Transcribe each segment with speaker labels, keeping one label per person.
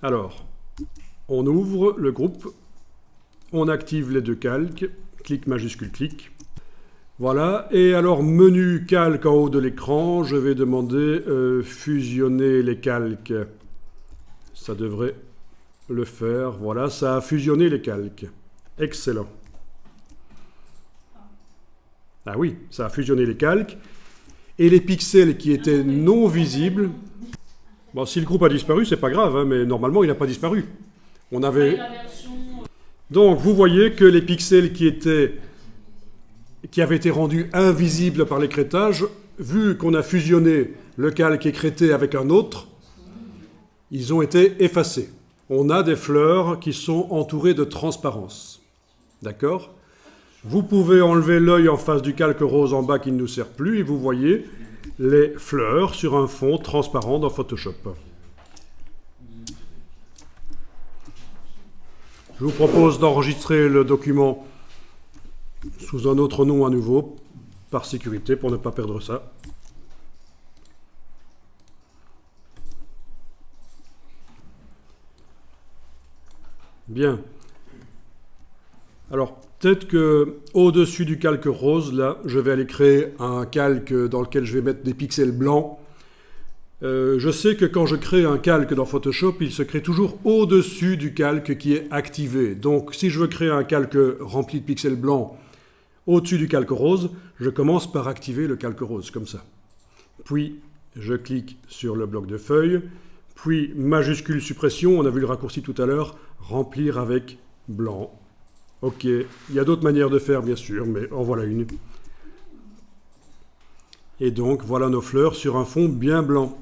Speaker 1: Alors, on ouvre le groupe, on active les deux calques, clic majuscule clic. Voilà, et alors menu calque en haut de l'écran, je vais demander fusionner les calques. Ça devrait le faire, voilà, ça a fusionné les calques. Excellent. Ah oui, ça a fusionné les calques. Et les pixels qui étaient non visibles... Bon, si le groupe a disparu, c'est pas grave, hein, mais normalement, il n'a pas disparu. On avait... Donc, vous voyez que les pixels qui avaient été rendus invisibles par l'écrêtage, vu qu'on a fusionné le calque écrêté avec un autre, ils ont été effacés. On a des fleurs qui sont entourées de transparence. D'accord ? Vous pouvez enlever l'œil en face du calque rose en bas qui ne nous sert plus et vous voyez les fleurs sur un fond transparent dans Photoshop. Je vous propose d'enregistrer le document sous un autre nom à nouveau, par sécurité, pour ne pas perdre ça. Bien. Alors, peut-être que au-dessus du calque rose, là, je vais aller créer un calque dans lequel je vais mettre des pixels blancs. Je sais que quand je crée un calque dans Photoshop, il se crée toujours au-dessus du calque qui est activé. Donc, si je veux créer un calque rempli de pixels blancs au-dessus du calque rose, je commence par activer le calque rose, comme ça. Puis, je clique sur le bloc de feuilles, puis majuscule suppression, on a vu le raccourci tout à l'heure, remplir avec blanc. Ok, il y a d'autres manières de faire, bien sûr, mais en voilà une. Et donc, voilà nos fleurs sur un fond bien blanc.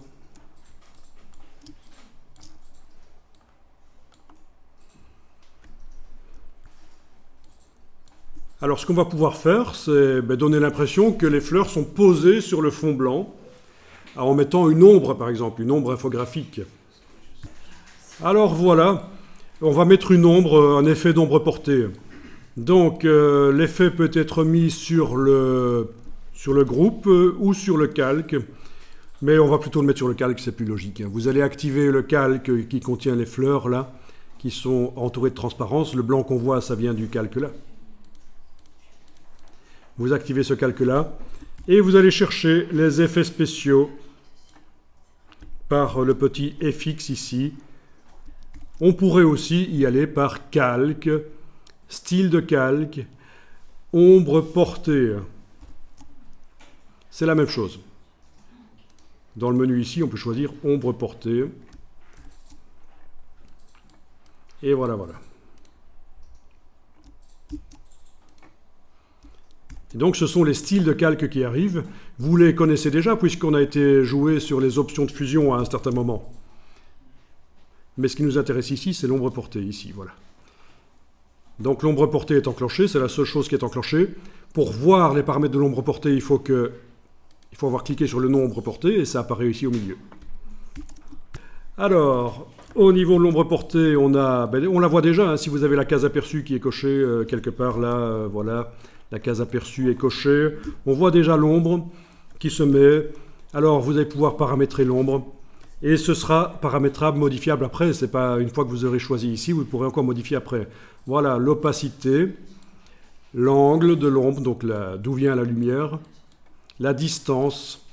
Speaker 1: Alors, ce qu'on va pouvoir faire, c'est donner l'impression que les fleurs sont posées sur le fond blanc, en mettant une ombre, par exemple, une ombre infographique. Alors, voilà, on va mettre une ombre, un effet d'ombre portée. Donc, l'effet peut être mis sur le groupe ou sur le calque, mais on va plutôt le mettre sur le calque, c'est plus logique. Vous allez activer le calque qui contient les fleurs, là, qui sont entourées de transparence. Le blanc qu'on voit, ça vient du calque, là. Vous activez ce calque-là, et vous allez chercher les effets spéciaux par le petit FX ici. On pourrait aussi y aller par calque, style de calque, ombre portée. C'est la même chose. Dans le menu ici, on peut choisir ombre portée. Et voilà, voilà. Et donc ce sont les styles de calque qui arrivent. Vous les connaissez déjà puisqu'on a été joué sur les options de fusion à un certain moment. Mais ce qui nous intéresse ici, c'est l'ombre portée, ici, voilà. Donc l'ombre portée est enclenchée, c'est la seule chose qui est enclenchée. Pour voir les paramètres de l'ombre portée, il faut avoir cliqué sur le nom ombre portée et ça apparaît ici au milieu. Alors, au niveau de l'ombre portée, on la voit déjà, hein, si vous avez la case aperçue qui est cochée quelque part là, voilà. La case aperçue est cochée. On voit déjà l'ombre qui se met. Alors, vous allez pouvoir paramétrer l'ombre. Et ce sera paramétrable, modifiable après. C'est pas une fois que vous aurez choisi ici, vous pourrez encore modifier après. Voilà, l'opacité, l'angle de l'ombre, donc d'où vient la lumière, la distance,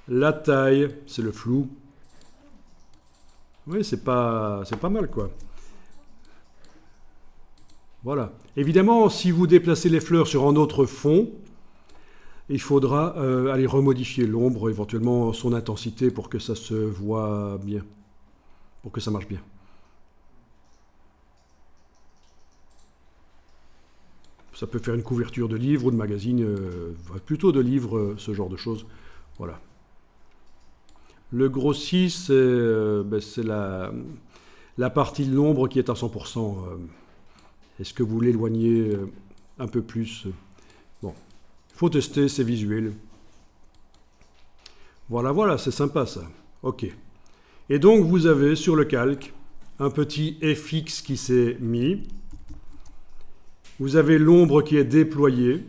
Speaker 1: la taille, c'est le flou. Oui, c'est pas mal, quoi. Voilà. Évidemment, si vous déplacez les fleurs sur un autre fond, il faudra aller remodifier l'ombre, éventuellement son intensité pour que ça se voit bien, pour que ça marche bien. Ça peut faire une couverture de livre ou de magazine, plutôt de livre, ce genre de choses. Voilà. Le grossi, c'est la partie de l'ombre qui est à 100%. Est-ce que vous l'éloignez un peu plus? Bon, il faut tester, c'est visuel. Voilà, voilà, c'est sympa ça. Ok. Et donc, vous avez sur le calque un petit FX qui s'est mis. Vous avez l'ombre qui est déployée.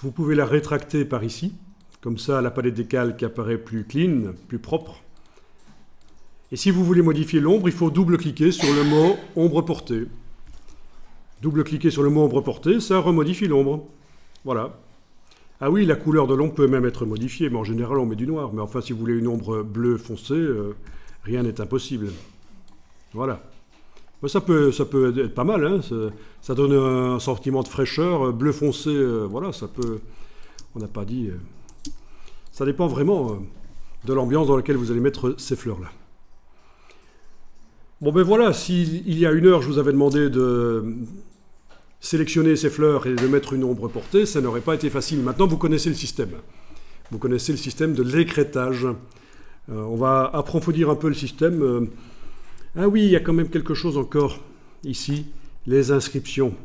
Speaker 1: Vous pouvez la rétracter par ici. Comme ça, la palette des calques apparaît plus clean, plus propre. Et si vous voulez modifier l'ombre, il faut double-cliquer sur le mot ombre portée. Double-cliquer sur le mot ombre portée, ça remodifie l'ombre. Voilà. Ah oui, la couleur de l'ombre peut même être modifiée, mais en général on met du noir. Mais enfin, si vous voulez une ombre bleue foncée, rien n'est impossible. Voilà. Mais ça peut être pas mal, hein. Ça donne un sentiment de fraîcheur, bleu foncé, voilà, ça peut... On n'a pas dit... ça dépend vraiment de l'ambiance dans laquelle vous allez mettre ces fleurs-là. Bon ben voilà, s'il y a 1 heure je vous avais demandé de sélectionner ces fleurs et de mettre une ombre portée, ça n'aurait pas été facile. Maintenant vous connaissez le système. Vous connaissez le système de l'écrêtage. On va approfondir un peu le système. Ah oui, il y a quand même quelque chose encore ici, les inscriptions.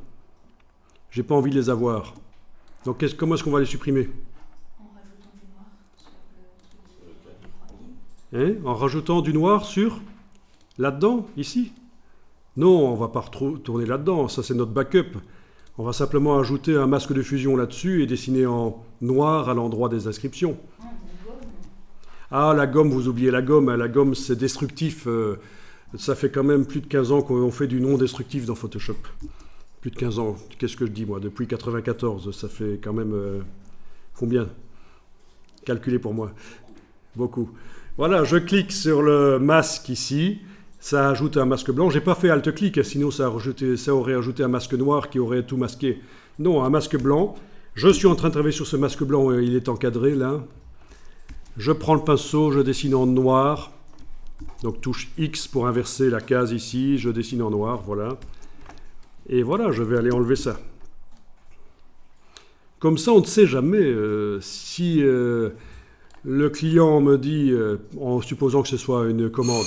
Speaker 1: J'ai pas envie de les avoir. Donc comment est-ce qu'on va les supprimer? En rajoutant du noir sur là-dedans, ici? Non, on ne va pas retourner là-dedans, ça c'est notre backup. On va simplement ajouter un masque de fusion là-dessus et dessiner en noir à l'endroit des inscriptions. Ah, la gomme, vous oubliez la gomme. La gomme, c'est destructif. Ça fait quand même plus de 15 ans qu'on fait du non-destructif dans Photoshop. Plus de 15 ans. Qu'est-ce que je dis, moi? Depuis 94, ça fait quand même... combien? Calculez pour moi. Beaucoup. Voilà, je clique sur le masque ici. Ça ajoute un masque blanc. J'ai pas fait Alt-clic, sinon ça aurait ajouté un masque noir qui aurait tout masqué. Non, un masque blanc. Je suis en train de travailler sur ce masque blanc. Il est encadré, là. Je prends le pinceau, je dessine en noir. Donc touche X pour inverser la case ici. Je dessine en noir, voilà. Et voilà, je vais aller enlever ça. Comme ça, on ne sait jamais si le client me dit, en supposant que ce soit une commande,